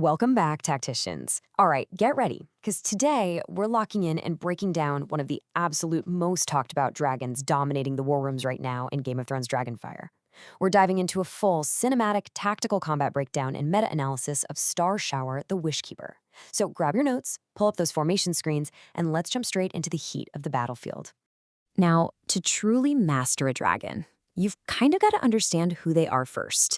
Welcome back, tacticians. All right, get ready, because today we're locking in and breaking down one of the absolute most talked about dragons dominating the war rooms right now in Game of Thrones Dragonfire. We're diving into a full cinematic tactical combat breakdown and meta-analysis of Starshower, the Wishkeeper. So grab your notes, pull up those formation screens, and let's jump straight into the heat of the battlefield. Now, to truly master a dragon, you've kind of got to understand who they are first.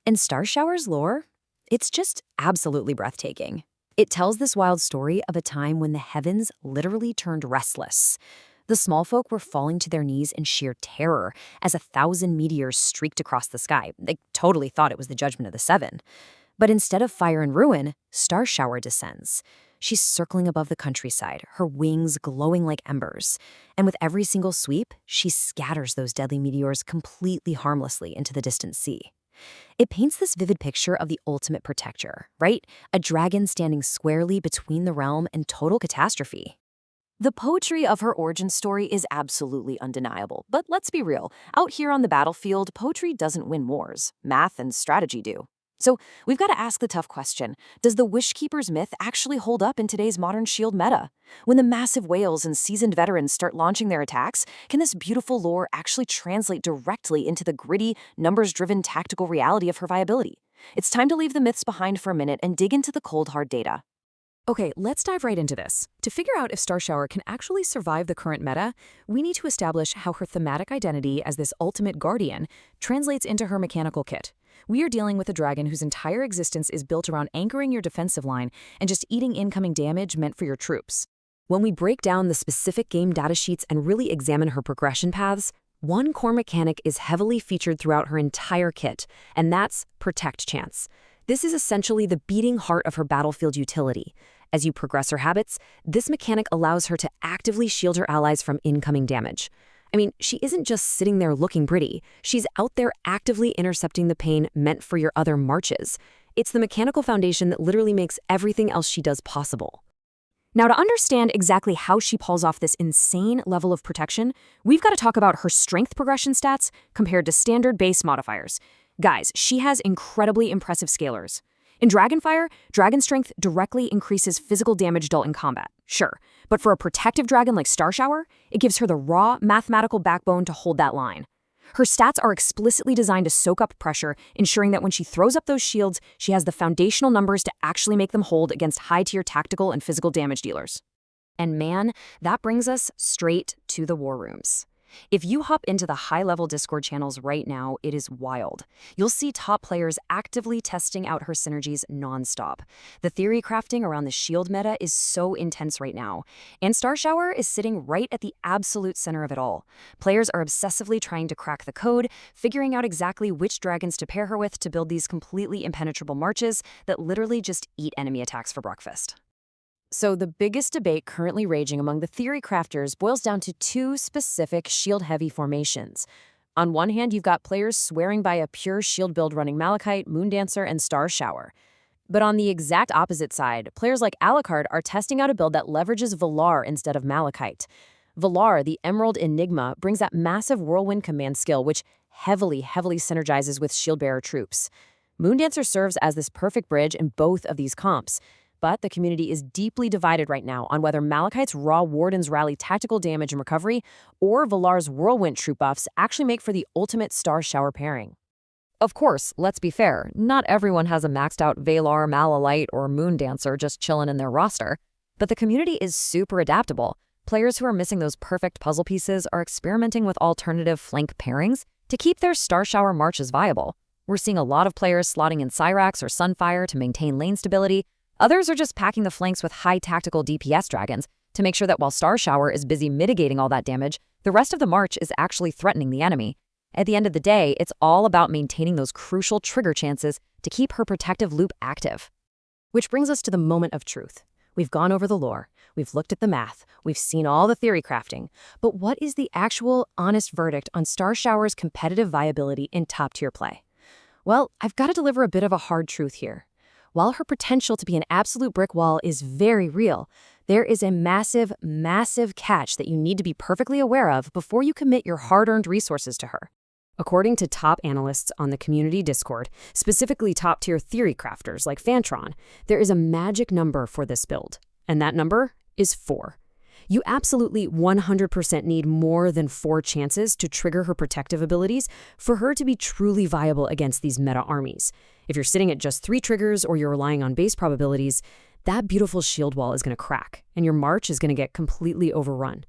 And Starshower's lore, it's just absolutely breathtaking. It tells this wild story of a time when the heavens literally turned restless. The small folk were falling to their knees in sheer terror as 1,000 meteors streaked across the sky. They totally thought it was the Judgment of the Seven. But instead of fire and ruin, Starshower descends. She's circling above the countryside, her wings glowing like embers. And with every single sweep, she scatters those deadly meteors completely harmlessly into the distant sea. It paints this vivid picture of the ultimate protector, right? A dragon standing squarely between the realm and total catastrophe. The poetry of her origin story is absolutely undeniable, but let's be real. Out here on the battlefield, poetry doesn't win wars. Math and strategy do. So we've got to ask the tough question, does the Wishkeeper's myth actually hold up in today's modern shield meta? When the massive whales and seasoned veterans start launching their attacks, can this beautiful lore actually translate directly into the gritty, numbers-driven tactical reality of her viability? It's time to leave the myths behind for a minute and dig into the cold, hard data. Okay, let's dive right into this. To figure out if Starshower can actually survive the current meta, we need to establish how her thematic identity as this ultimate guardian translates into her mechanical kit. We are dealing with a dragon whose entire existence is built around anchoring your defensive line and just eating incoming damage meant for your troops. When we break down the specific game datasheets and really examine her progression paths, one core mechanic is heavily featured throughout her entire kit, and that's Protect Chance. This is essentially the beating heart of her battlefield utility. As you progress her habits, this mechanic allows her to actively shield her allies from incoming damage. I mean, she isn't just sitting there looking pretty. She's out there actively intercepting the pain meant for your other marches. It's the mechanical foundation that literally makes everything else she does possible. Now, to understand exactly how she pulls off this insane level of protection, we've got to talk about her strength progression stats compared to standard base modifiers. Guys, she has incredibly impressive scalars. In Dragonfire, Dragon Strength directly increases physical damage dealt in combat, sure. But for a protective dragon like Starshower, it gives her the raw, mathematical backbone to hold that line. Her stats are explicitly designed to soak up pressure, ensuring that when she throws up those shields, she has the foundational numbers to actually make them hold against high-tier tactical and physical damage dealers. And man, that brings us straight to the war rooms. If you hop into the high-level Discord channels right now, it is wild. You'll see top players actively testing out her synergies nonstop. The theory crafting around the shield meta is so intense right now, and Starshower is sitting right at the absolute center of it all. Players are obsessively trying to crack the code, figuring out exactly which dragons to pair her with to build these completely impenetrable marches that literally just eat enemy attacks for breakfast. So the biggest debate currently raging among the theory crafters boils down to two specific shield-heavy formations. On one hand, you've got players swearing by a pure shield build running Malachite, Moondancer, and Starshower. But on the exact opposite side, players like Alucard are testing out a build that leverages Valar instead of Malachite. Valar, the Emerald Enigma, brings that massive whirlwind command skill, which heavily synergizes with shield-bearer troops. Moondancer serves as this perfect bridge in both of these comps. But the community is deeply divided right now on whether Malachite's raw Wardens rally tactical damage and recovery or Valar's whirlwind troop buffs actually make for the ultimate Starshower pairing. Of course, let's be fair, not everyone has a maxed out Valar, Malachite, or Moondancer just chilling in their roster, but the community is super adaptable. Players who are missing those perfect puzzle pieces are experimenting with alternative flank pairings to keep their Starshower marches viable. We're seeing a lot of players slotting in Cyrax or Sunfire to maintain lane stability. Others are just packing the flanks with high tactical DPS dragons to make sure that while Starshower is busy mitigating all that damage, the rest of the march is actually threatening the enemy. At the end of the day, it's all about maintaining those crucial trigger chances to keep her protective loop active. Which brings us to the moment of truth. We've gone over the lore, we've looked at the math, we've seen all the theory crafting, but what is the actual, honest verdict on Starshower's competitive viability in top-tier play? Well, I've got to deliver a bit of a hard truth here. While her potential to be an absolute brick wall is very real, there is a massive catch that you need to be perfectly aware of before you commit your hard-earned resources to her. According to top analysts on the community Discord, specifically top-tier theory crafters like Fantron, there is a magic number for this build, and that number is 4. You absolutely 100% need more than 4 chances to trigger her protective abilities for her to be truly viable against these meta armies. If you're sitting at just 3 triggers or you're relying on base probabilities, that beautiful shield wall is going to crack, and your march is going to get completely overrun.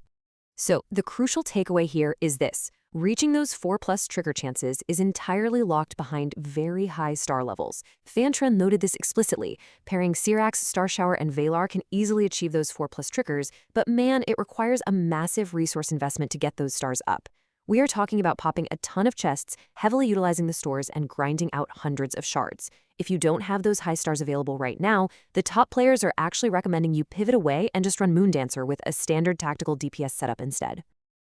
So the crucial takeaway here is this. Reaching those 4+ trigger chances is entirely locked behind very high star levels. Fantron noted this explicitly. Pairing Syrax, Starshower, and Valar can easily achieve those 4+ triggers, but man, it requires a massive resource investment to get those stars up. We are talking about popping a ton of chests, heavily utilizing the stores, and grinding out hundreds of shards. If you don't have those high stars available right now, the top players are actually recommending you pivot away and just run Moondancer with a standard tactical DPS setup instead.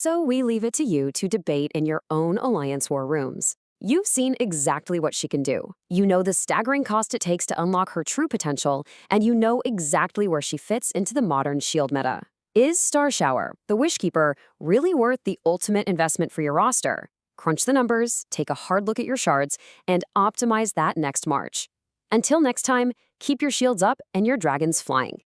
So we leave it to you to debate in your own Alliance War rooms. You've seen exactly what she can do. You know the staggering cost it takes to unlock her true potential, and you know exactly where she fits into the modern shield meta. Is Starshower, the Wishkeeper, really worth the ultimate investment for your roster? Crunch the numbers, take a hard look at your shards, and optimize that next march. Until next time, keep your shields up and your dragons flying.